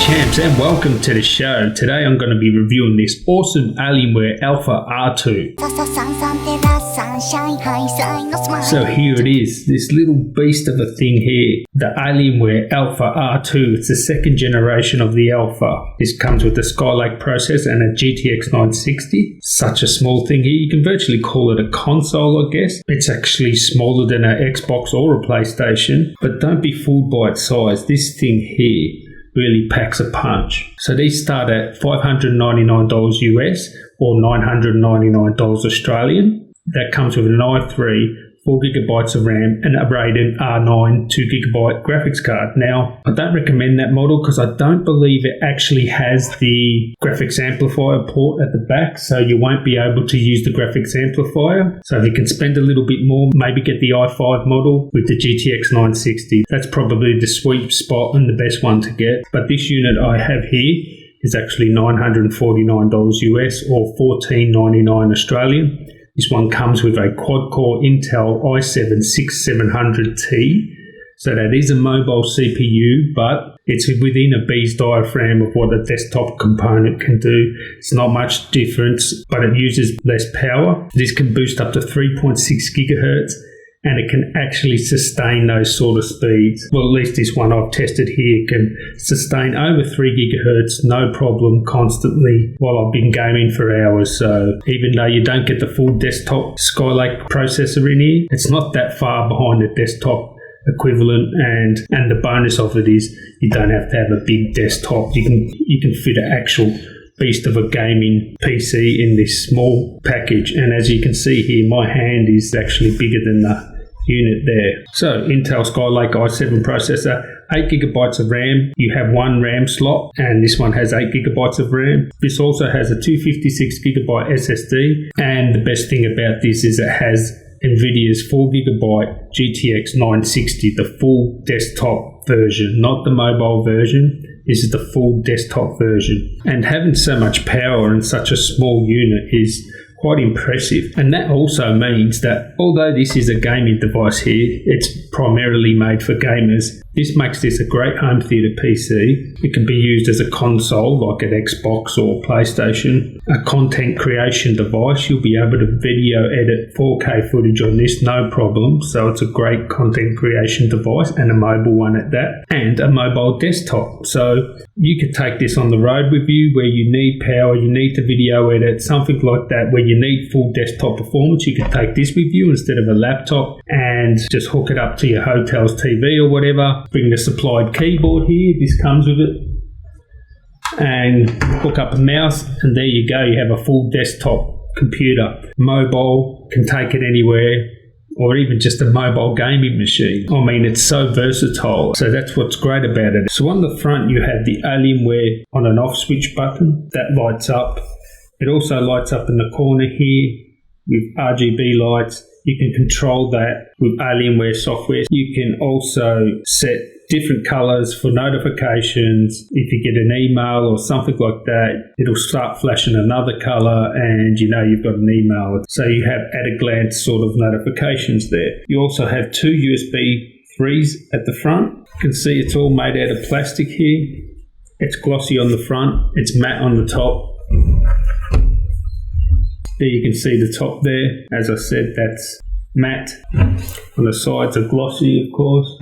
champs, and welcome to the show. Today I'm going to be reviewing this awesome Alienware Alpha R2. So here it is, this little beast of a thing here, the Alienware Alpha R2. It's the second generation of the Alpha. This comes with a Skylake processor and a GTX 960. Such a small thing here, you can virtually call it a console, I guess. It's actually smaller than an Xbox or a PlayStation, but don't be fooled by its size. This thing here really packs a punch. So these start at $599 US or $999 Australian. That comes with an i3, 4GB of RAM and a Radeon R9 2GB graphics card. Now, I don't recommend that model because I don't believe it actually has the graphics amplifier port at the back, so you won't be able to use the graphics amplifier. So if you can spend a little bit more, maybe get the i5 model with the GTX 960. That's probably the sweet spot and the best one to get. But this unit I have here is actually $949 US or $14.99 Australian. This one comes with a quad-core Intel i7-6700T. So that is a mobile CPU, but it's within a bee's diaphragm of what a desktop component can do. It's not much difference, but it uses less power. This can boost up to 3.6 gigahertz, and it can actually sustain those sort of speeds. Well, at least this one I've tested here can sustain over 3 gigahertz, no problem, constantly while I've been gaming for hours. So even though you don't get the full desktop Skylake processor in here, it's not that far behind the desktop equivalent, and the bonus of it is you don't have to have a big desktop. You can fit an actual beast of a gaming PC in this small package, and as you can see here, my hand is actually bigger than the unit there. So Intel Skylake i7 processor, 8GB of RAM. You have one RAM slot, and this one has 8GB of RAM. This also has a 256GB SSD, and the best thing about this is it has NVIDIA's 4GB GTX 960, the full desktop version, not the mobile version. This is the full desktop version. And having so much power in such a small unit is quite impressive. And that also means that although this is a gaming device here, it's primarily made for gamers. This makes this a great home theatre PC. It can be used as a console like an Xbox or PlayStation. A content creation device, you'll be able to video edit 4K footage on this, no problem. So it's a great content creation device, and a mobile one at that, and a mobile desktop. So you could take this on the road with you where you need power, you need to video edit, something like that, where you need full desktop performance. You could take this with you instead of a laptop and just hook it up to your hotel's TV or whatever. Bring the supplied keyboard here, this comes with it, and hook up a mouse, and there you go, you have a full desktop computer. Mobile, can take it anywhere, or even just a mobile gaming machine. I mean, it's so versatile. So that's what's great about it. So on the front you have the Alienware on and off switch button that lights up. It also lights up in the corner here with RGB lights. You can control that with Alienware software. You can also set different colors for notifications. If you get an email or something like that, it'll start flashing another color, and you know you've got an email. So you have at a glance sort of notifications there. You also have two USB 3s at the front. You can see it's all made out of plastic here. It's glossy on the front, it's matte on the top. There you can see the top there. As I said, that's matte. On the sides are glossy, of course.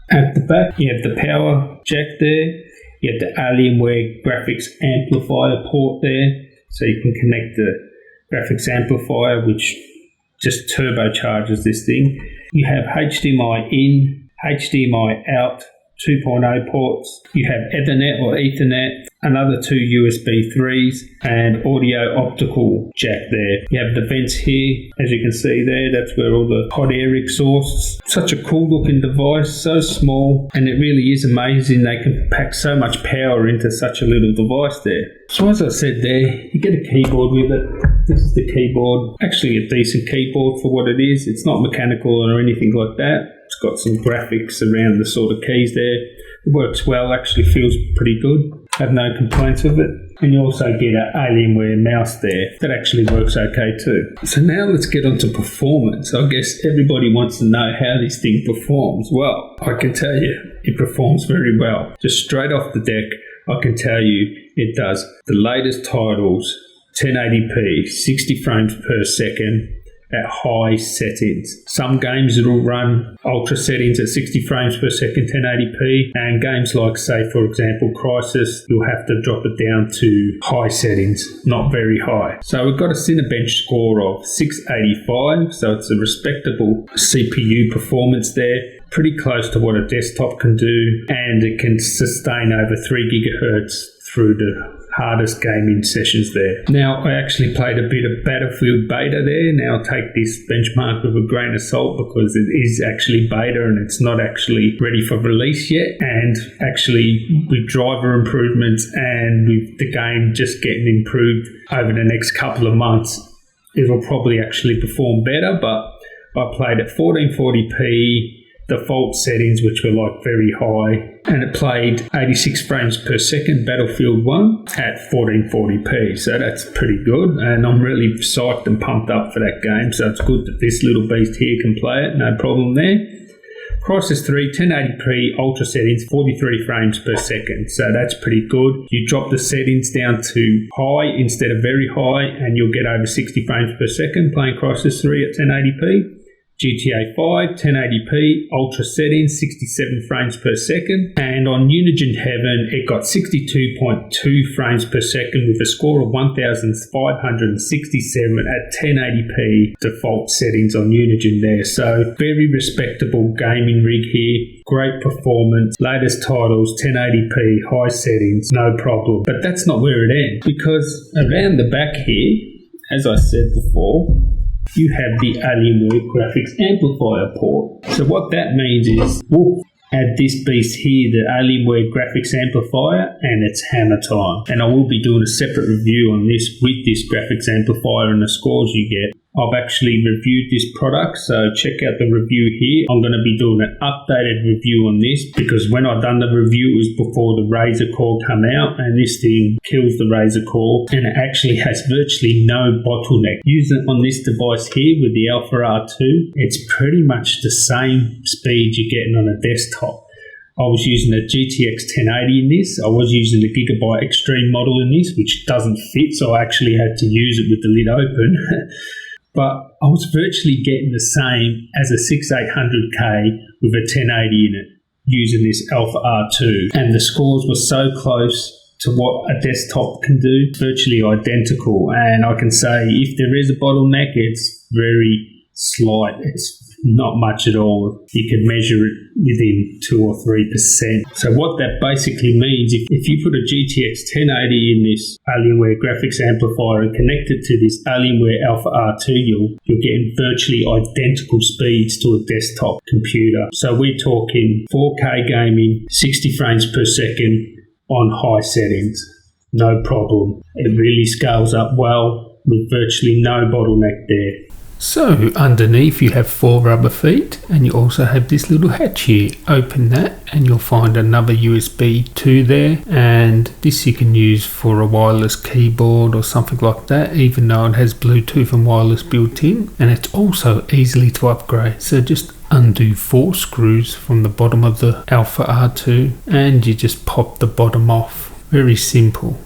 At the back, you have the power jack there. You have the Alienware graphics amplifier port there. So you can connect the graphics amplifier, which just turbocharges this thing. You have HDMI in, HDMI out, 2.0 ports. You have Ethernet or Ethernet, another two USB 3s, and audio optical jack there. You have the vents here, as you can see there, that's where all the hot air exhausts. Such a cool looking device, so small, and it really is amazing they can pack so much power into such a little device there. So as I said there, you get a keyboard with it. This is the keyboard, actually a decent keyboard for what it is. It's not mechanical or anything like that. It's got some graphics around the sort of keys there. It works well, actually feels pretty good. Have no complaints with it. And you also get an Alienware mouse there that actually works okay too. So now let's get on to performance. I guess everybody wants to know how this thing performs. Well, I can tell you, it performs very well. Just straight off the deck, I can tell you it does the latest titles, 1080p, 60 frames per second at high settings. Some games it'll run ultra settings at 60 frames per second, 1080p, and games like, say, for example, Crysis, you'll have to drop it down to high settings, not very high. So we've got a Cinebench score of 685, so it's a respectable CPU performance there. Pretty close to what a desktop can do, and it can sustain over 3 gigahertz through the hardest gaming sessions there. Now, I actually played a bit of Battlefield beta there. Now, take this benchmark with a grain of salt because it is actually beta and it's not actually ready for release yet. And actually, with driver improvements and with the game just getting improved over the next couple of months, it'll probably actually perform better. But I played at 1440p, default settings, which were like very high, and it played 86 frames per second Battlefield 1 at 1440p, so that's pretty good, and I'm really psyched and pumped up for that game, so it's good that this little beast here can play it, no problem there. Crysis 3, 1080p, ultra settings, 43 frames per second, so that's pretty good. You drop the settings down to high instead of very high, and you'll get over 60 frames per second playing Crysis 3 at 1080p. GTA 5, 1080p, ultra settings, 67 frames per second. And on Unigine Heaven, it got 62.2 frames per second with a score of 1,567 at 1080p default settings on Unigine there. So very respectable gaming rig here. Great performance, latest titles, 1080p, high settings, no problem. But that's not where it ends, because around the back here, as I said before, you have the Alienware graphics amplifier port. So what that means is we'll add this beast here, the Alienware graphics amplifier, and it's hammer time. And I will be doing a separate review on this with this graphics amplifier and the scores you get. I've actually reviewed this product, so check out the review here. I'm going to be doing an updated review on this because when I done the review, it was before the Razer Core come out, and this thing kills the Razer Core, and it actually has virtually no bottleneck. Using it on this device here with the Alpha R2, it's pretty much the same speed you're getting on a desktop. I was using a GTX 1080 in this. I was using the Gigabyte Extreme model in this, which doesn't fit, so I actually had to use it with the lid open. But I was virtually getting the same as a 6800K with a 1080 in it using this Alpha R2. And the scores were so close to what a desktop can do, virtually identical. And I can say if there is a bottleneck, it's very slight. It's not much at all. You can measure it within 2 or 3%. So what that basically means, if you put a GTX 1080 in this Alienware graphics amplifier and connect it to this Alienware Alpha R2, you're getting virtually identical speeds to a desktop computer. So we're talking 4K gaming, 60 frames per second on high settings. No problem. It really scales up well with virtually no bottleneck there. So underneath you have 4 rubber feet, and you also have this little hatch here. Open that and you'll find another USB 2 there, and this you can use for a wireless keyboard or something like that, even though it has Bluetooth and wireless built in, and it's also easily to upgrade. So just undo 4 screws from the bottom of the Alpha R2 and you just pop the bottom off. Very simple.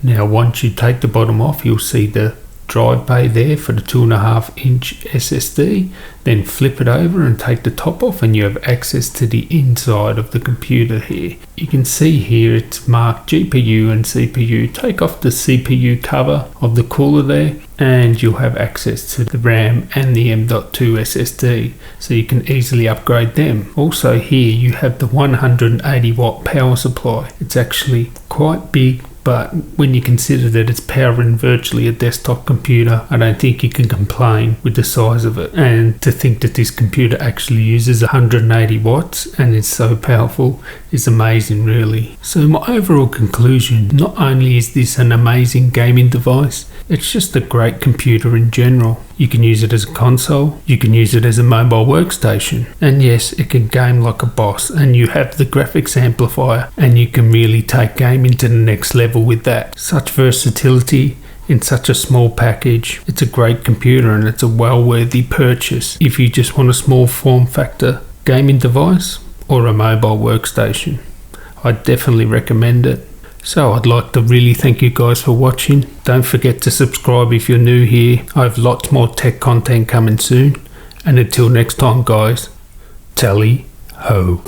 Now once you take the bottom off, you'll see the drive bay there for the 2.5-inch SSD. Then flip it over and take the top off and you have access to the inside of the computer here. You can see here it's marked GPU and CPU. Take off the CPU cover of the cooler there and you'll have access to the RAM and the M.2 SSD, so you can easily upgrade them. Also here you have the 180 watt power supply. It's actually quite big, but when you consider that it's powering virtually a desktop computer, I don't think you can complain with the size of it. And to think that this computer actually uses 180 watts and is so powerful is amazing, really. So my overall conclusion, not only is this an amazing gaming device, it's just a great computer in general. You can use it as a console, you can use it as a mobile workstation, and yes, it can game like a boss, and you have the graphics amplifier and you can really take gaming to the next level with that. Such versatility in such a small package. It's a great computer and it's a well worthy purchase if you just want a small form factor gaming device. or a mobile workstation. I definitely recommend it. So I'd like to really thank you guys for watching. Don't forget to subscribe if you're new here. I have lots more tech content coming soon. And until next time guys, tally ho.